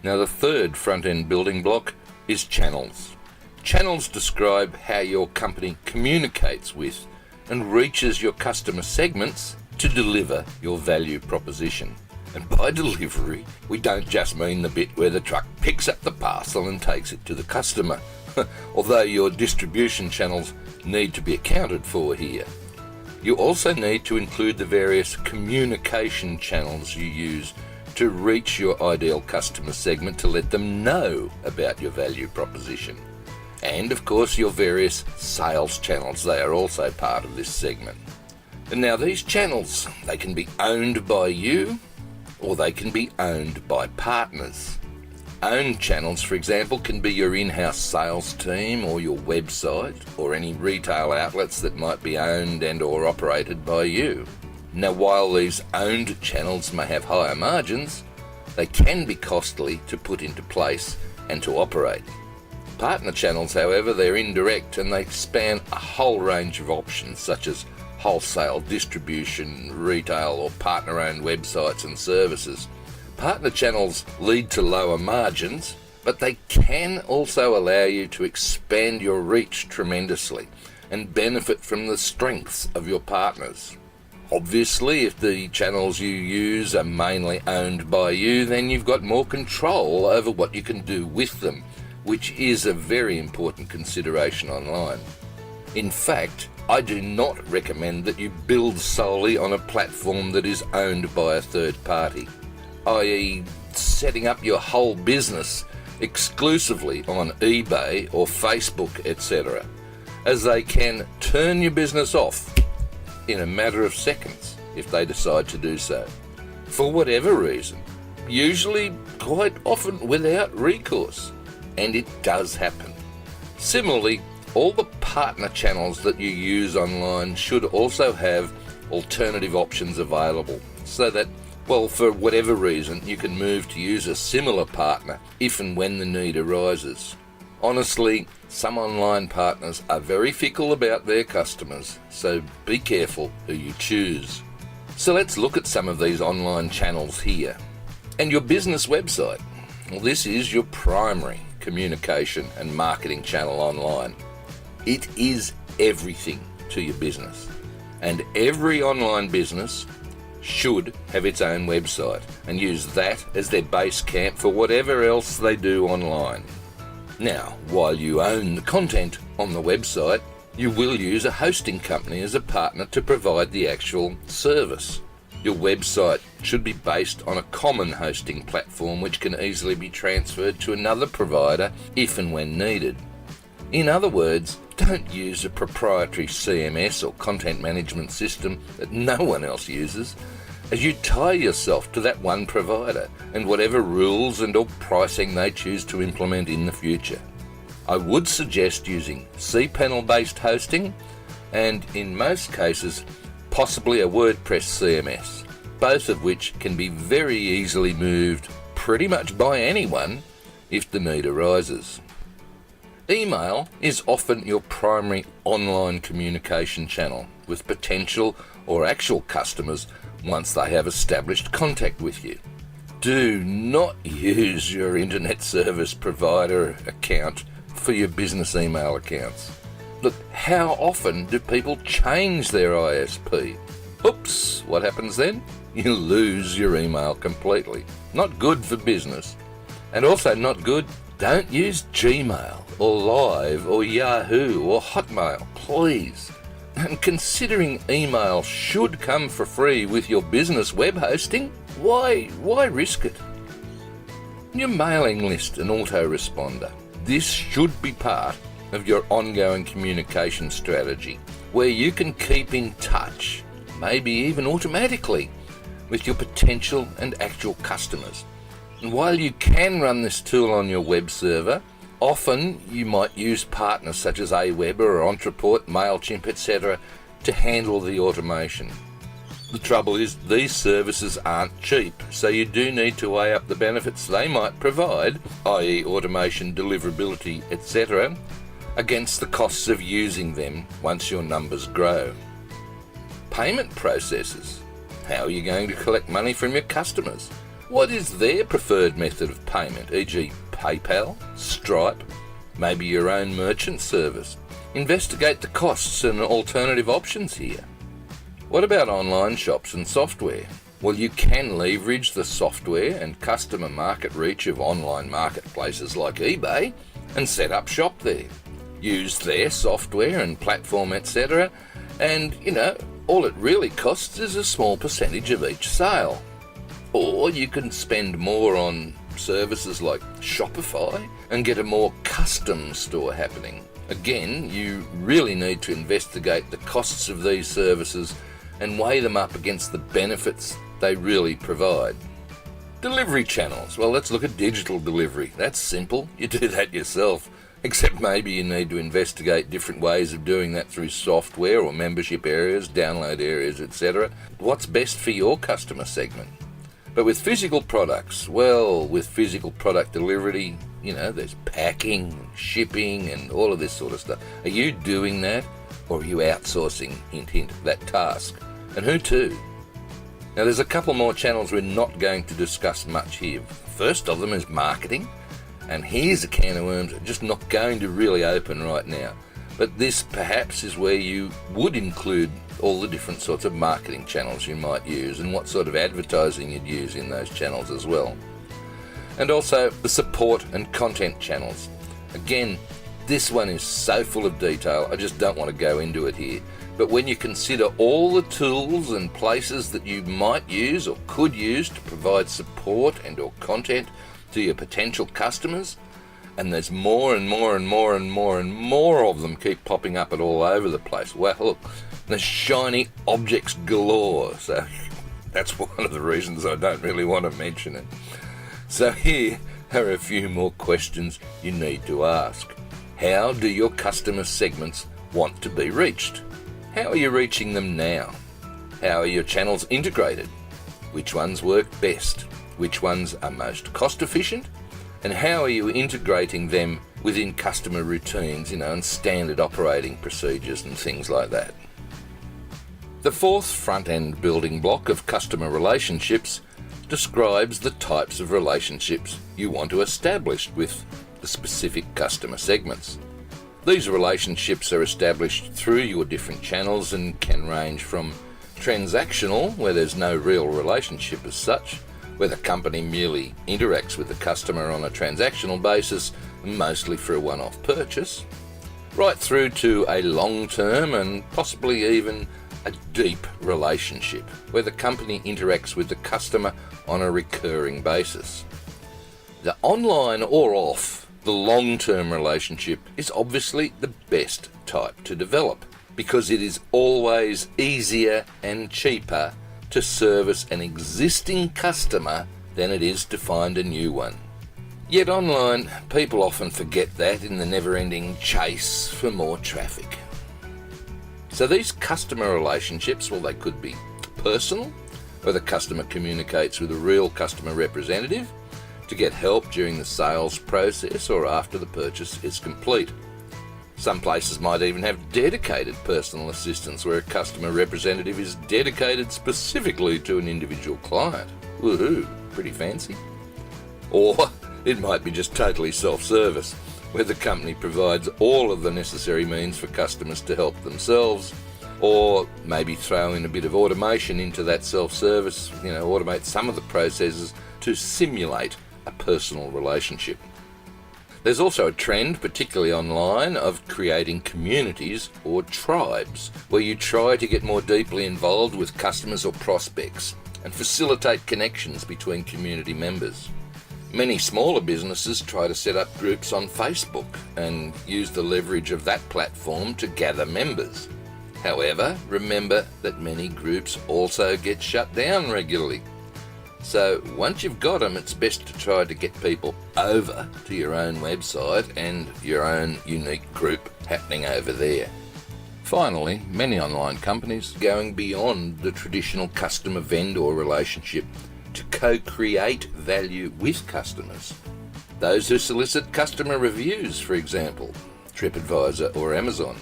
Now the third front-end building block is channels. Channels describe how your company communicates with and reaches your customer segments to deliver your value proposition. And by delivery, we don't just mean the bit where the truck picks up the parcel and takes it to the customer, although your distribution channels need to be accounted for here. You also need to include the various communication channels you use to reach your ideal customer segment to let them know about your value proposition. And of course your various sales channels, they are also part of this segment. And now these channels, they can be owned by you or they can be owned by partners. Owned channels, for example, can be your in-house sales team or your website or any retail outlets that might be owned and or operated by you. Now, while these owned channels may have higher margins, they can be costly to put into place and to operate. Partner channels, however, they're indirect and they span a whole range of options such as wholesale, distribution, retail or partner-owned websites and services. Partner channels lead to lower margins, but they can also allow you to expand your reach tremendously and benefit from the strengths of your partners. Obviously, if the channels you use are mainly owned by you, then you've got more control over what you can do with them, which is a very important consideration online. In fact, I do not recommend that you build solely on a platform that is owned by a third party, i.e. setting up your whole business exclusively on eBay or Facebook, etc., as they can turn your business off in a matter of seconds if they decide to do so, for whatever reason, usually quite often without recourse, and it does happen. Similarly, all the partner channels that you use online should also have alternative options available so that, well, for whatever reason, you can move to use a similar partner if and when the need arises. Honestly, some online partners are very fickle about their customers, so be careful who you choose. So let's look at some of these online channels here. And your business website. Well, this is your primary communication and marketing channel online. It is everything to your business, and every online business should have its own website and use that as their base camp for whatever else they do online. Now, while you own the content on the website, you will use a hosting company as a partner to provide the actual service. Your website should be based on a common hosting platform which can easily be transferred to another provider if and when needed. In other words, don't use a proprietary CMS or content management system that no one else uses, as you tie yourself to that one provider and whatever rules and or pricing they choose to implement in the future. I would suggest using cPanel-based hosting and, in most cases, possibly a WordPress CMS, both of which can be very easily moved pretty much by anyone if the need arises. Email is often your primary online communication channel with potential or actual customers once they have established contact with you. Do not use your internet service provider account for your business email accounts. Look, how often do people change their ISP? Oops, what happens then? You lose your email completely. Not good for business. And also not good, don't use Gmail or Live or Yahoo or Hotmail, please. And considering email should come for free with your business web hosting, why risk it? Your mailing list and autoresponder. This should be part of your ongoing communication strategy, where you can keep in touch, maybe even automatically, with your potential and actual customers. And while you can run this tool on your web server, often you might use partners such as Aweber or Ontraport, MailChimp, etc. to handle the automation. The trouble is these services aren't cheap, so you do need to weigh up the benefits they might provide, i.e. automation, deliverability, etc., against the costs of using them once your numbers grow. Payment processes. How are you going to collect money from your customers? What is their preferred method of payment, e.g. PayPal, Stripe, maybe your own merchant service? Investigate the costs and alternative options here. What about online shops and software? Well, you can leverage the software and customer market reach of online marketplaces like eBay and set up shop there. Use their software and platform, etc. And, all it really costs is a small percentage of each sale. Or you can spend more on services like Shopify and get a more custom store happening. Again, you really need to investigate the costs of these services and weigh them up against the benefits they really provide. Delivery channels. Well, let's look at digital delivery. That's simple. You do that yourself. Except maybe you need to investigate different ways of doing that through software or membership areas, download areas, etc. What's best for your customer segment? But with physical products, with physical product delivery, there's packing, shipping, and all of this sort of stuff. Are you doing that, or are you outsourcing, hint, that task? And who to? Now, there's a couple more channels we're not going to discuss much here. First of them is marketing, and here's a can of worms just not going to really open right now. But this perhaps is where you would include all the different sorts of marketing channels you might use and what sort of advertising you'd use in those channels as well. And also the support and content channels. Again, this one is so full of detail, I just don't want to go into it here. But when you consider all the tools and places that you might use or could use to provide support and or content to your potential customers, and there's more and more and more and more and more of them keep popping up at all over the place. Well, look, there's shiny objects galore, so that's one of the reasons I don't really want to mention it. So here are a few more questions you need to ask. How do your customer segments want to be reached? How are you reaching them now? How are your channels integrated? Which ones work best? Which ones are most cost efficient? And how are you integrating them within customer routines, and standard operating procedures and things like that? The fourth front-end building block of customer relationships describes the types of relationships you want to establish with the specific customer segments. These relationships are established through your different channels and can range from transactional, where there's no real relationship as such, where the company merely interacts with the customer on a transactional basis, mostly for a one-off purchase, right through to a long-term and possibly even a deep relationship, where the company interacts with the customer on a recurring basis. The online or off, the long-term relationship is obviously the best type to develop, because it is always easier and cheaper to service an existing customer than it is to find a new one. Yet online, people often forget that in the never-ending chase for more traffic. So these customer relationships, they could be personal, where the customer communicates with a real customer representative to get help during the sales process or after the purchase is complete. Some places might even have dedicated personal assistants where a customer representative is dedicated specifically to an individual client. Woohoo, pretty fancy. Or it might be just totally self-service, where the company provides all of the necessary means for customers to help themselves, or maybe throw in a bit of automation into that self-service, automate some of the processes to simulate a personal relationship. There's also a trend, particularly online, of creating communities or tribes, where you try to get more deeply involved with customers or prospects and facilitate connections between community members. Many smaller businesses try to set up groups on Facebook and use the leverage of that platform to gather members. However, remember that many groups also get shut down regularly. So once you've got them, it's best to try to get people over to your own website and your own unique group happening over there. Finally, many online companies are going beyond the traditional customer-vendor relationship to co-create value with customers. Those who solicit customer reviews, for example, TripAdvisor or Amazon,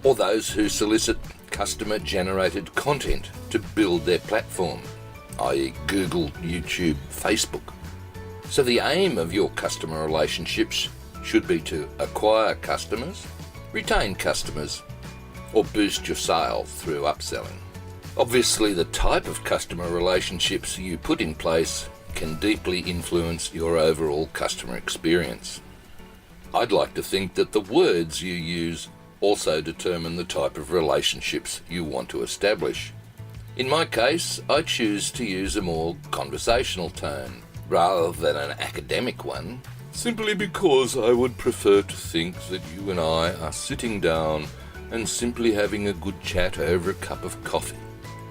or those who solicit customer-generated content to build their platform, i.e. Google, YouTube, Facebook. So the aim of your customer relationships should be to acquire customers, retain customers, or boost your sales through upselling. Obviously, the type of customer relationships you put in place can deeply influence your overall customer experience. I'd like to think that the words you use also determine the type of relationships you want to establish. In my case, I choose to use a more conversational tone rather than an academic one, simply because I would prefer to think that you and I are sitting down and simply having a good chat over a cup of coffee.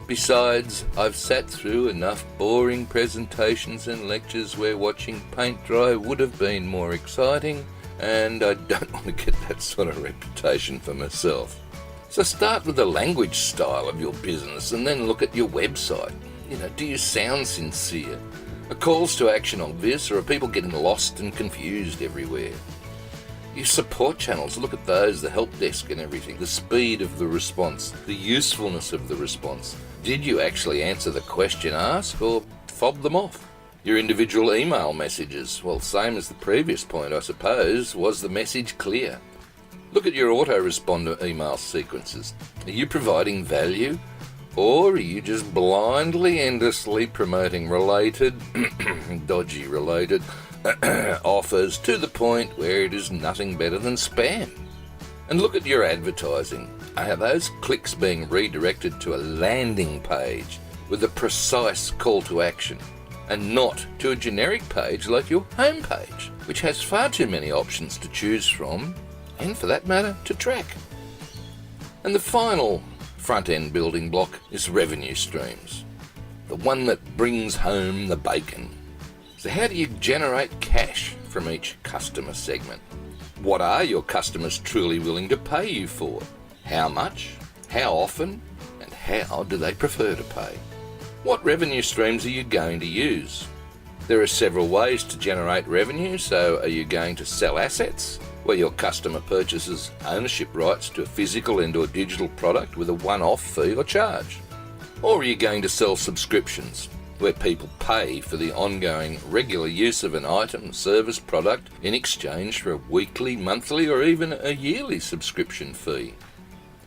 Besides, I've sat through enough boring presentations and lectures where watching paint dry would have been more exciting, and I don't want to get that sort of reputation for myself. So start with the language style of your business and then look at your website. Do you sound sincere? Are calls to action obvious, or are people getting lost and confused everywhere? Your support channels, look at those, the help desk and everything, the speed of the response, the usefulness of the response. Did you actually answer the question asked or fob them off? Your individual email messages, well, same as the previous point, I suppose. Was the message clear? Look at your autoresponder email sequences. Are you providing value, or are you just blindly, endlessly promoting dodgy related offers to the point where it is nothing better than spam? And look at your advertising. Are those clicks being redirected to a landing page with a precise call to action, and not to a generic page like your homepage, which has far too many options to choose from, and for that matter, to track? And the final front-end building block is revenue streams, the one that brings home the bacon. So how do you generate cash from each customer segment? What are your customers truly willing to pay you for? How much? How often? And how do they prefer to pay? What revenue streams are you going to use? There are several ways to generate revenue. So are you going to sell assets, where your customer purchases ownership rights to a physical and/or digital product with a one-off fee or charge? Or are you going to sell subscriptions, where people pay for the ongoing regular use of an item, service, product in exchange for a weekly, monthly, or even a yearly subscription fee?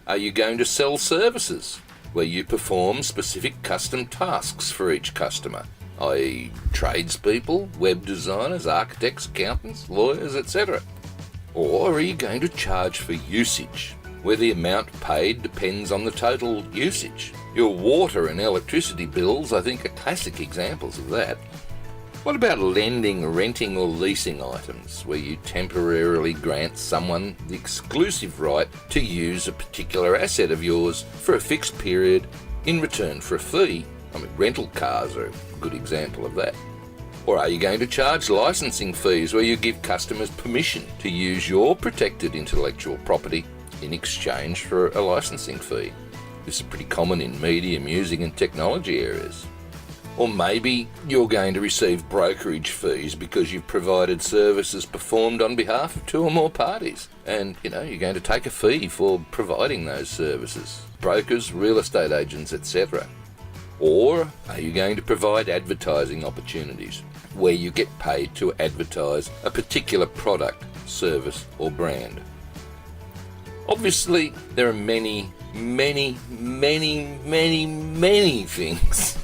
Are you going to sell services, where you perform specific custom tasks for each customer, i.e. tradespeople, web designers, architects, accountants, lawyers, etc.? Or are you going to charge for usage, where the amount paid depends on the total usage? Your water and electricity bills, I think, are classic examples of that. What about lending, renting or leasing items, where you temporarily grant someone the exclusive right to use a particular asset of yours for a fixed period in return for a fee? Rental cars are a good example of that. Or are you going to charge licensing fees, where you give customers permission to use your protected intellectual property in exchange for a licensing fee? This is pretty common in media, music and technology areas. Or maybe you're going to receive brokerage fees because you've provided services performed on behalf of two or more parties, and you're going to take a fee for providing those services. Brokers, real estate agents, etc. Or are you going to provide advertising opportunities, where you get paid to advertise a particular product, service or brand? Obviously, there are many things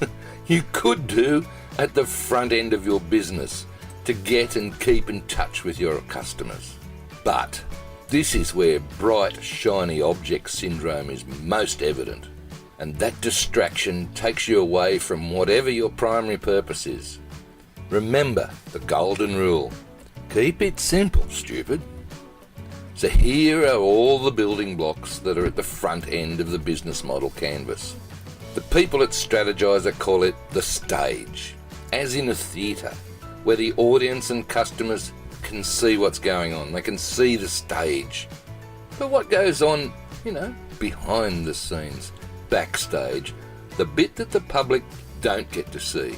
you could do at the front end of your business to get and keep in touch with your customers. But this is where bright, shiny object syndrome is most evident, and that distraction takes you away from whatever your primary purpose is. Remember the golden rule: keep it simple, stupid. So here are all the building blocks that are at the front end of the business model canvas. The people at Strategizer call it the stage, as in a theatre, where the audience and customers can see what's going on. They can see the stage. But what goes on, behind the scenes, backstage, the bit that the public don't get to see?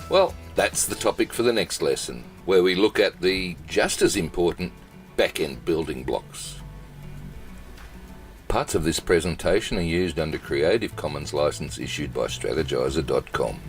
Well, that's the topic for the next lesson, where we look at the just as important back-end building blocks. Parts of this presentation are used under Creative Commons license issued by Strategizer.com.